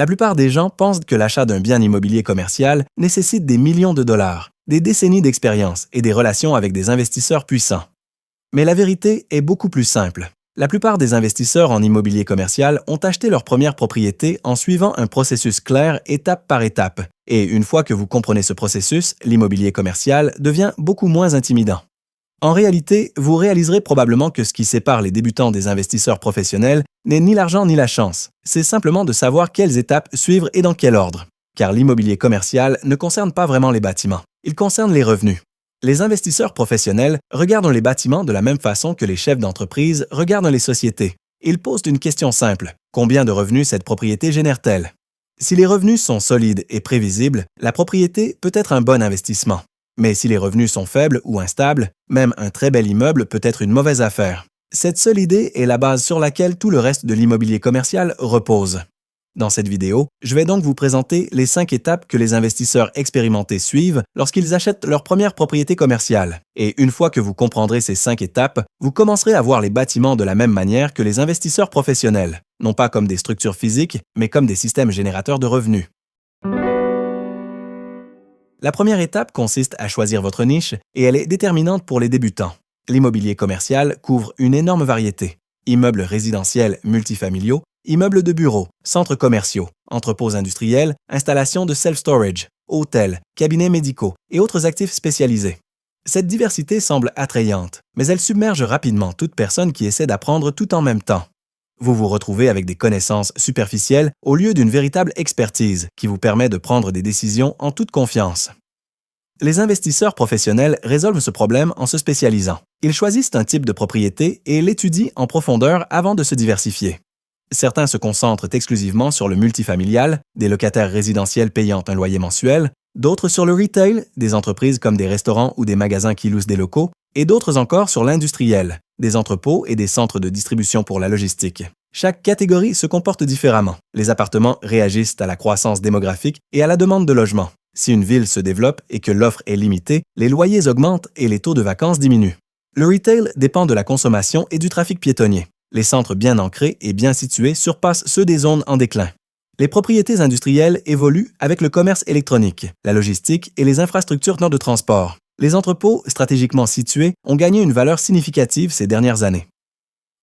La plupart des gens pensent que l'achat d'un bien immobilier commercial nécessite des millions de dollars, des décennies d'expérience et des relations avec des investisseurs puissants. Mais la vérité est beaucoup plus simple. La plupart des investisseurs en immobilier commercial ont acheté leur première propriété en suivant un processus clair étape par étape. Et une fois que vous comprenez ce processus, l'immobilier commercial devient beaucoup moins intimidant. En réalité, vous réaliserez probablement que ce qui sépare les débutants des investisseurs professionnels n'est ni l'argent ni la chance. C'est simplement de savoir quelles étapes suivre et dans quel ordre. Car l'immobilier commercial ne concerne pas vraiment les bâtiments. Il concerne les revenus. Les investisseurs professionnels regardent les bâtiments de la même façon que les chefs d'entreprise regardent les sociétés. Ils posent une question simple. Combien de revenus cette propriété génère-t-elle? Si les revenus sont solides et prévisibles, la propriété peut être un bon investissement. Mais si les revenus sont faibles ou instables, même un très bel immeuble peut être une mauvaise affaire. Cette seule idée est la base sur laquelle tout le reste de l'immobilier commercial repose. Dans cette vidéo, je vais donc vous présenter les 5 étapes que les investisseurs expérimentés suivent lorsqu'ils achètent leur première propriété commerciale. Et une fois que vous comprendrez ces 5 étapes, vous commencerez à voir les bâtiments de la même manière que les investisseurs professionnels, non pas comme des structures physiques, mais comme des systèmes générateurs de revenus. La première étape consiste à choisir votre niche et elle est déterminante pour les débutants. L'immobilier commercial couvre une énorme variété. Immeubles résidentiels multifamiliaux, immeubles de bureaux, centres commerciaux, entrepôts industriels, installations de self-storage, hôtels, cabinets médicaux et autres actifs spécialisés. Cette diversité semble attrayante, mais elle submerge rapidement toute personne qui essaie d'apprendre tout en même temps. Vous vous retrouvez avec des connaissances superficielles au lieu d'une véritable expertise qui vous permet de prendre des décisions en toute confiance. Les investisseurs professionnels résolvent ce problème en se spécialisant. Ils choisissent un type de propriété et l'étudient en profondeur avant de se diversifier. Certains se concentrent exclusivement sur le multifamilial, des locataires résidentiels payant un loyer mensuel, d'autres sur le retail, des entreprises comme des restaurants ou des magasins qui louent des locaux, et d'autres encore sur l'industriel, des entrepôts et des centres de distribution pour la logistique. Chaque catégorie se comporte différemment. Les appartements réagissent à la croissance démographique et à la demande de logement. Si une ville se développe et que l'offre est limitée, les loyers augmentent et les taux de vacances diminuent. Le retail dépend de la consommation et du trafic piétonnier. Les centres bien ancrés et bien situés surpassent ceux des zones en déclin. Les propriétés industrielles évoluent avec le commerce électronique, la logistique et les infrastructures de transport. Les entrepôts stratégiquement situés ont gagné une valeur significative ces dernières années.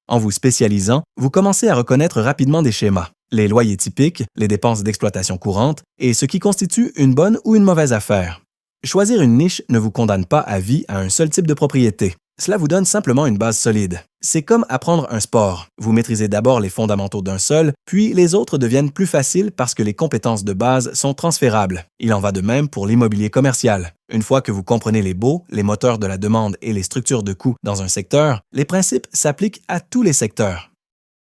En vous spécialisant, vous commencez à reconnaître rapidement des schémas, les loyers typiques, les dépenses d'exploitation courantes et ce qui constitue une bonne ou une mauvaise affaire. Choisir une niche ne vous condamne pas à vie à un seul type de propriété. Cela vous donne simplement une base solide. C'est comme apprendre un sport. Vous maîtrisez d'abord les fondamentaux d'un seul, puis les autres deviennent plus faciles parce que les compétences de base sont transférables. Il en va de même pour l'immobilier commercial. Une fois que vous comprenez les baux, les moteurs de la demande et les structures de coûts dans un secteur, les principes s'appliquent à tous les secteurs.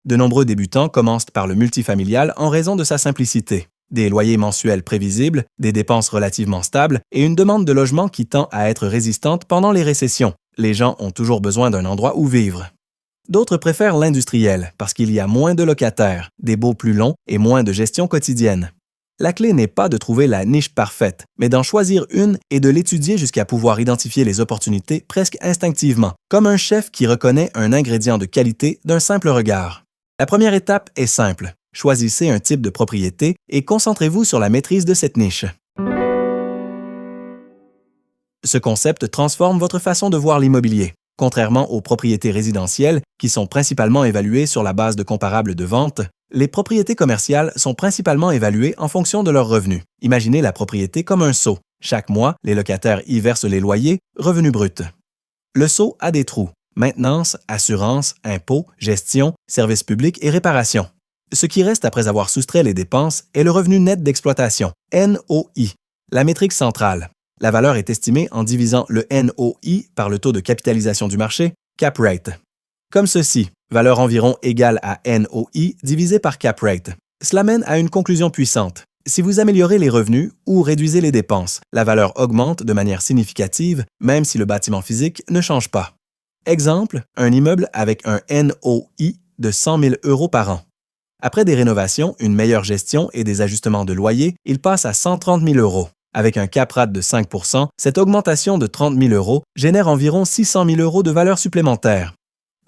De nombreux débutants commencent par le multifamilial en raison de sa simplicité. Des loyers mensuels prévisibles, des dépenses relativement stables et une demande de logement qui tend à être résistante pendant les récessions. Les gens ont toujours besoin d'un endroit où vivre. D'autres préfèrent l'industriel parce qu'il y a moins de locataires, des baux plus longs et moins de gestion quotidienne. La clé n'est pas de trouver la niche parfaite, mais d'en choisir une et de l'étudier jusqu'à pouvoir identifier les opportunités presque instinctivement, comme un chef qui reconnaît un ingrédient de qualité d'un simple regard. La première étape est simple. Choisissez un type de propriété et concentrez-vous sur la maîtrise de cette niche. Ce concept transforme votre façon de voir l'immobilier. Contrairement aux propriétés résidentielles, qui sont principalement évaluées sur la base de comparables de vente, les propriétés commerciales sont principalement évaluées en fonction de leurs revenus. Imaginez la propriété comme un seau. Chaque mois, les locataires y versent les loyers, revenus bruts. Le seau a des trous: maintenance, assurance, impôts, gestion, services publics et réparation. Ce qui reste après avoir soustrait les dépenses est le revenu net d'exploitation, NOI, la métrique centrale. La valeur est estimée en divisant le NOI par le taux de capitalisation du marché, cap rate. Comme ceci, valeur environ égale à NOI divisé par cap rate. Cela mène à une conclusion puissante. Si vous améliorez les revenus ou réduisez les dépenses, la valeur augmente de manière significative, même si le bâtiment physique ne change pas. Exemple, un immeuble avec un NOI de 100 000 € par an. Après des rénovations, une meilleure gestion et des ajustements de loyer, il passe à 130 000 €. Avec un cap rate de 5 %, cette augmentation de 30 000 € génère environ 600 000 € de valeur supplémentaire.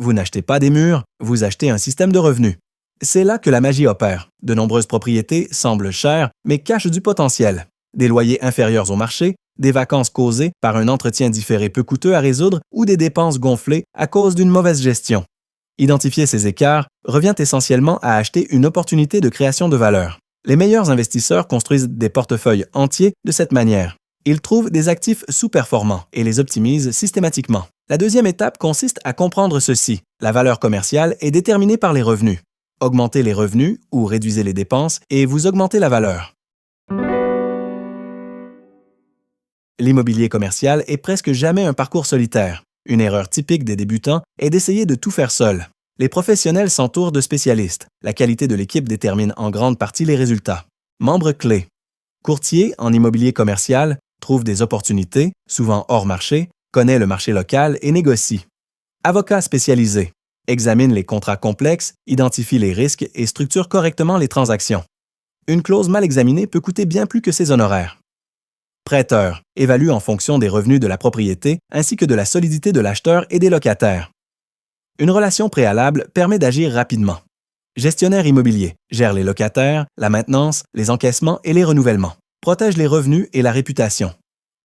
Vous n'achetez pas des murs, vous achetez un système de revenus. C'est là que la magie opère. De nombreuses propriétés semblent chères, mais cachent du potentiel. Des loyers inférieurs au marché, des vacances causées par un entretien différé peu coûteux à résoudre ou des dépenses gonflées à cause d'une mauvaise gestion. Identifier ces écarts revient essentiellement à acheter une opportunité de création de valeur. Les meilleurs investisseurs construisent des portefeuilles entiers de cette manière. Ils trouvent des actifs sous-performants et les optimisent systématiquement. La deuxième étape consiste à comprendre ceci. La valeur commerciale est déterminée par les revenus. Augmentez les revenus ou réduisez les dépenses et vous augmentez la valeur. L'immobilier commercial est presque jamais un parcours solitaire. Une erreur typique des débutants est d'essayer de tout faire seul. Les professionnels s'entourent de spécialistes. La qualité de l'équipe détermine en grande partie les résultats. Membres clés. Courtier en immobilier commercial trouve des opportunités, souvent hors marché, connaît le marché local et négocie. Avocat spécialisé. Examine les contrats complexes, identifie les risques et structure correctement les transactions. Une clause mal examinée peut coûter bien plus que ses honoraires. Prêteur évalue en fonction des revenus de la propriété ainsi que de la solidité de l'acheteur et des locataires. Une relation préalable permet d'agir rapidement. Gestionnaire immobilier gère les locataires, la maintenance, les encaissements et les renouvellements. Protège les revenus et la réputation.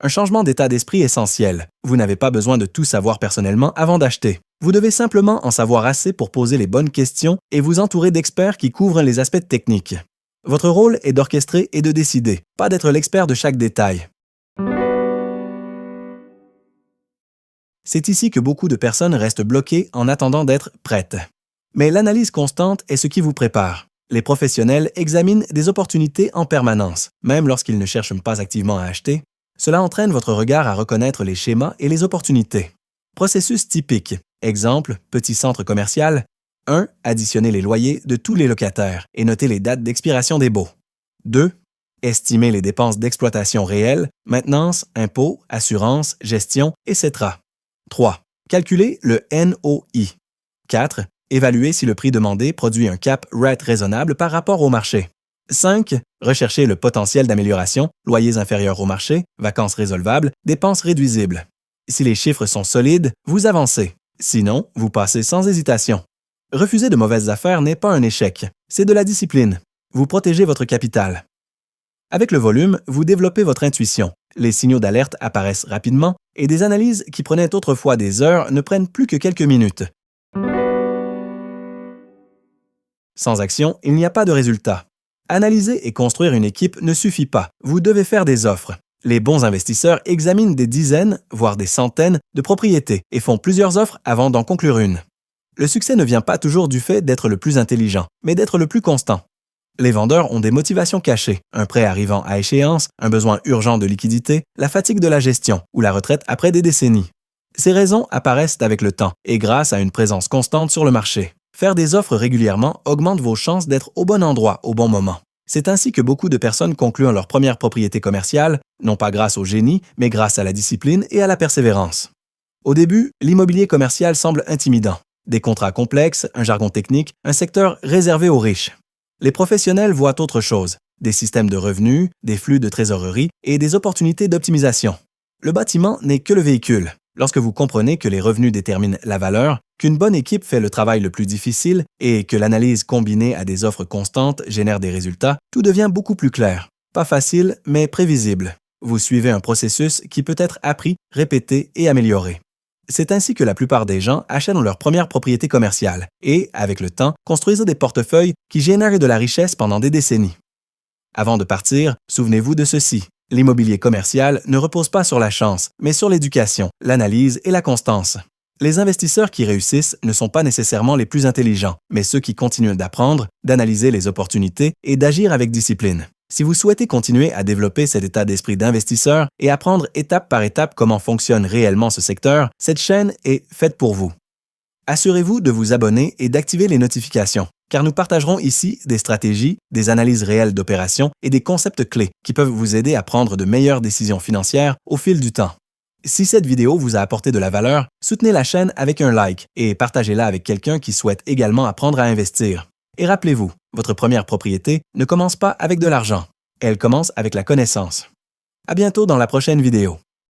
Un changement d'état d'esprit essentiel. Vous n'avez pas besoin de tout savoir personnellement avant d'acheter. Vous devez simplement en savoir assez pour poser les bonnes questions et vous entourer d'experts qui couvrent les aspects techniques. Votre rôle est d'orchestrer et de décider, pas d'être l'expert de chaque détail. C'est ici que beaucoup de personnes restent bloquées en attendant d'être prêtes. Mais l'analyse constante est ce qui vous prépare. Les professionnels examinent des opportunités en permanence, même lorsqu'ils ne cherchent pas activement à acheter. Cela entraîne votre regard à reconnaître les schémas et les opportunités. Processus typique. Exemple, petit centre commercial. 1. Additionner les loyers de tous les locataires et noter les dates d'expiration des baux. 2. Estimer les dépenses d'exploitation réelles, maintenance, impôts, assurance, gestion, etc. 3. Calculer le NOI. 4. Évaluer si le prix demandé produit un cap rate raisonnable par rapport au marché. 5. Rechercher le potentiel d'amélioration, loyers inférieurs au marché, vacances résolvables, dépenses réduisibles. Si les chiffres sont solides, vous avancez. Sinon, vous passez sans hésitation. Refuser de mauvaises affaires n'est pas un échec, c'est de la discipline. Vous protégez votre capital. Avec le volume, vous développez votre intuition. Les signaux d'alerte apparaissent rapidement et des analyses qui prenaient autrefois des heures ne prennent plus que quelques minutes. Sans action, il n'y a pas de résultat. Analyser et construire une équipe ne suffit pas. Vous devez faire des offres. Les bons investisseurs examinent des dizaines, voire des centaines de propriétés et font plusieurs offres avant d'en conclure une. Le succès ne vient pas toujours du fait d'être le plus intelligent, mais d'être le plus constant. Les vendeurs ont des motivations cachées, un prêt arrivant à échéance, un besoin urgent de liquidité, la fatigue de la gestion ou la retraite après des décennies. Ces raisons apparaissent avec le temps et grâce à une présence constante sur le marché. Faire des offres régulièrement augmente vos chances d'être au bon endroit au bon moment. C'est ainsi que beaucoup de personnes concluent leur première propriété commerciale, non pas grâce au génie, mais grâce à la discipline et à la persévérance. Au début, l'immobilier commercial semble intimidant. Des contrats complexes, un jargon technique, un secteur réservé aux riches. Les professionnels voient autre chose, des systèmes de revenus, des flux de trésorerie et des opportunités d'optimisation. Le bâtiment n'est que le véhicule. Lorsque vous comprenez que les revenus déterminent la valeur, qu'une bonne équipe fait le travail le plus difficile et que l'analyse combinée à des offres constantes génère des résultats, tout devient beaucoup plus clair. Pas facile, mais prévisible. Vous suivez un processus qui peut être appris, répété et amélioré. C'est ainsi que la plupart des gens achètent leur première propriété commerciale et, avec le temps, construisent des portefeuilles qui génèrent de la richesse pendant des décennies. Avant de partir, souvenez-vous de ceci. L'immobilier commercial ne repose pas sur la chance, mais sur l'éducation, l'analyse et la constance. Les investisseurs qui réussissent ne sont pas nécessairement les plus intelligents, mais ceux qui continuent d'apprendre, d'analyser les opportunités et d'agir avec discipline. Si vous souhaitez continuer à développer cet état d'esprit d'investisseur et apprendre étape par étape comment fonctionne réellement ce secteur, cette chaîne est faite pour vous. Assurez-vous de vous abonner et d'activer les notifications, car nous partagerons ici des stratégies, des analyses réelles d'opérations et des concepts clés qui peuvent vous aider à prendre de meilleures décisions financières au fil du temps. Si cette vidéo vous a apporté de la valeur, soutenez la chaîne avec un like et partagez-la avec quelqu'un qui souhaite également apprendre à investir. Et rappelez-vous, votre première propriété ne commence pas avec de l'argent, elle commence avec la connaissance. À bientôt dans la prochaine vidéo.